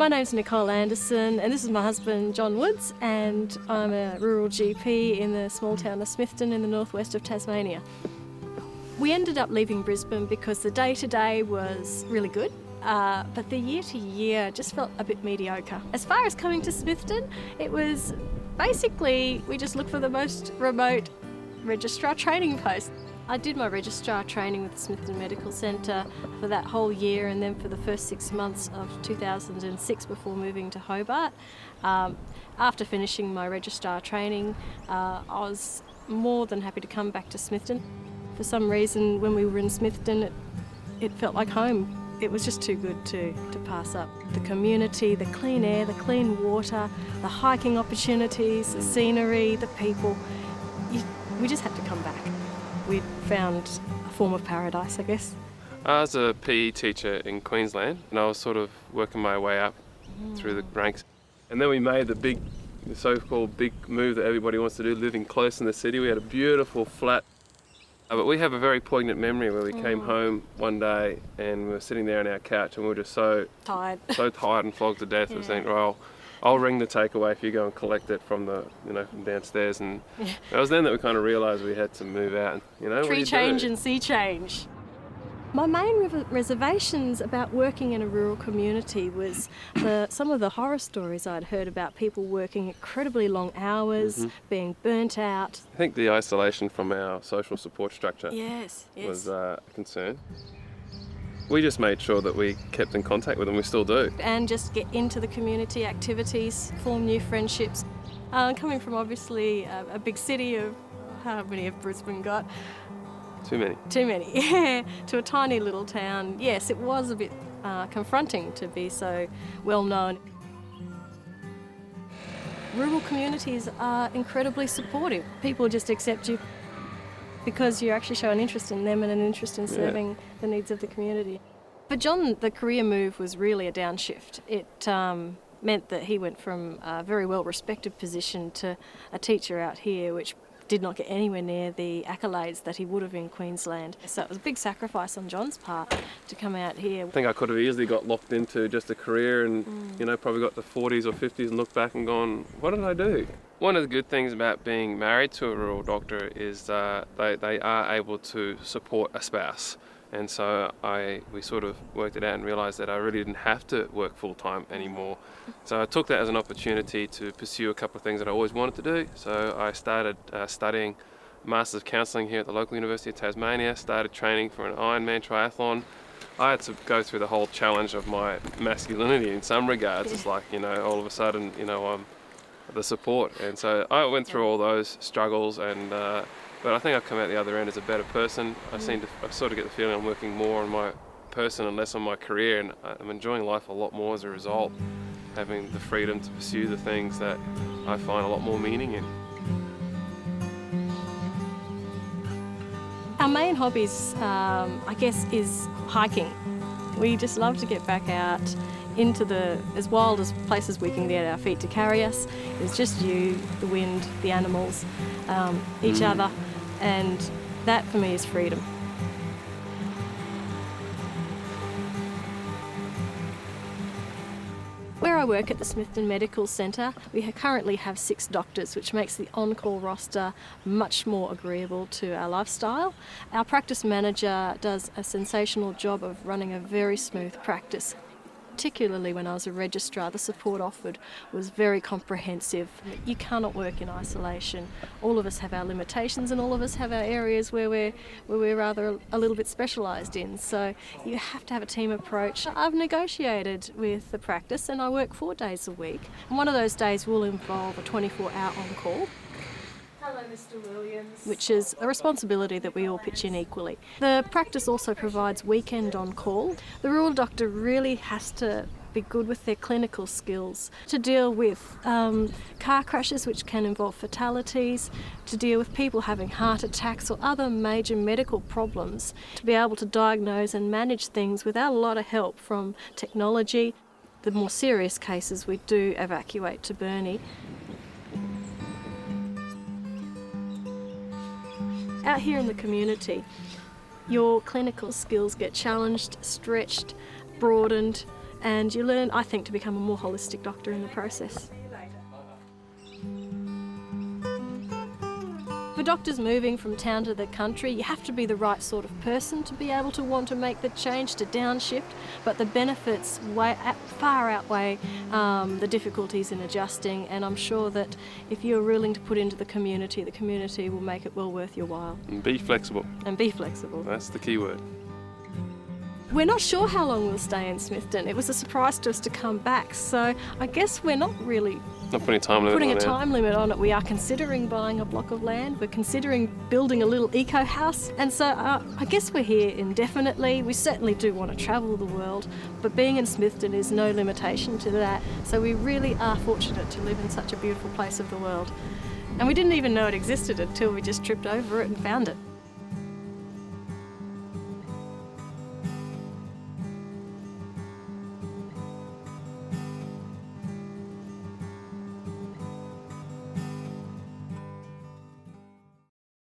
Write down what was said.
My name's Nicole Anderson and this is my husband John Woods, and I'm a rural GP in the small town of Smithton in the northwest of Tasmania. We ended up leaving Brisbane because the day-to-day was really good, but the year-to-year just felt a bit mediocre. As far as coming to Smithton, it was basically we just looked for the most remote registrar training post. I did my registrar training with the Smithton Medical Centre for that whole year, and then for the first 6 months of 2006 before moving to Hobart. After finishing my registrar training, I was more than happy to come back to Smithton. For some reason, when we were in Smithton, it felt like home. It was just too good to pass up. The community, the clean air, the clean water, the hiking opportunities, the scenery, the people. We just had to come back. We'd found a form of paradise, I guess. I was a PE teacher in Queensland, and I was sort of working my way up through the ranks. And then we made the so-called big move that everybody wants to do, living close in the city. We had a beautiful flat. But we have a very poignant memory where we came home one day and we were sitting there on our couch and we were just so tired and flogged to death. We were saying, well, I'll ring the takeaway if you go and collect it from from downstairs. And it was then that we kind of realised we had to move out. Tree change and sea change. My main reservations about working in a rural community was some of the horror stories I'd heard about people working incredibly long hours, being burnt out. I think the isolation from our social support structure was a concern. We just made sure that we kept in contact with them, we still do. And just get into the community activities, form new friendships. Coming from obviously a big city of, how many have Brisbane got? Too many. Yeah. To a tiny little town. Yes, it was a bit confronting to be so well known. Rural communities are incredibly supportive. People just accept you because you actually show an interest in them and an interest in serving the needs of the community. For John, the career move was really a downshift. It meant that he went from a very well-respected position to a teacher out here, which did not get anywhere near the accolades that he would have in Queensland. So it was a big sacrifice on John's part to come out here. I think I could have easily got locked into just a career and probably got to 40s or 50s and looked back and gone, what did I do? One of the good things about being married to a rural doctor is they are able to support a spouse. And so we sort of worked it out and realised that I really didn't have to work full-time anymore. So I took that as an opportunity to pursue a couple of things that I always wanted to do. So I started studying Masters of Counselling here at the local University of Tasmania, started training for an Ironman triathlon. I had to go through the whole challenge of my masculinity in some regards. It's like, all of a sudden, I'm the support. And so I went through all those struggles but I think I've come out the other end as a better person. I sort of get the feeling I'm working more on my person and less on my career, and I'm enjoying life a lot more as a result, having the freedom to pursue the things that I find a lot more meaning in. Our main hobbies, I guess, is hiking. We just love to get back out into the as wild as places we can get our feet to carry us. It's just you, the wind, the animals, each other, and that for me is freedom. Where I work at the Smithton Medical Centre, we currently have 6 doctors, which makes the on-call roster much more agreeable to our lifestyle. Our practice manager does a sensational job of running a very smooth practice. Particularly when I was a registrar, the support offered was very comprehensive. You cannot work in isolation. All of us have our limitations and all of us have our areas where we're rather a little bit specialised in. So you have to have a team approach. I've negotiated with the practice and I work 4 days a week. And one of those days will involve a 24-hour on-call. Hello, Mr. Williams. Which is a responsibility that we all pitch in equally. The practice also provides weekend on-call. The rural doctor really has to be good with their clinical skills to deal with car crashes, which can involve fatalities, to deal with people having heart attacks or other major medical problems, to be able to diagnose and manage things without a lot of help from technology. The more serious cases we do evacuate to Burnie. Out here in the community, your clinical skills get challenged, stretched, broadened, and you learn, I think, to become a more holistic doctor in the process. For doctors moving from town to the country, you have to be the right sort of person to be able to want to make the change, to downshift, but the benefits far outweigh the difficulties in adjusting, and I'm sure that if you're willing to put into the community will make it well worth your while. And be flexible. And be flexible. That's the key word. We're not sure how long we'll stay in Smithton. It was a surprise to us to come back, so I guess we're not really Not putting a time limit putting on a it. time limit on it. We are considering buying a block of land. We're considering building a little eco house, and so I guess we're here indefinitely. We certainly do want to travel the world, but being in Smithton is no limitation to that. So we really are fortunate to live in such a beautiful place of the world. And we didn't even know it existed until we just tripped over it and found it.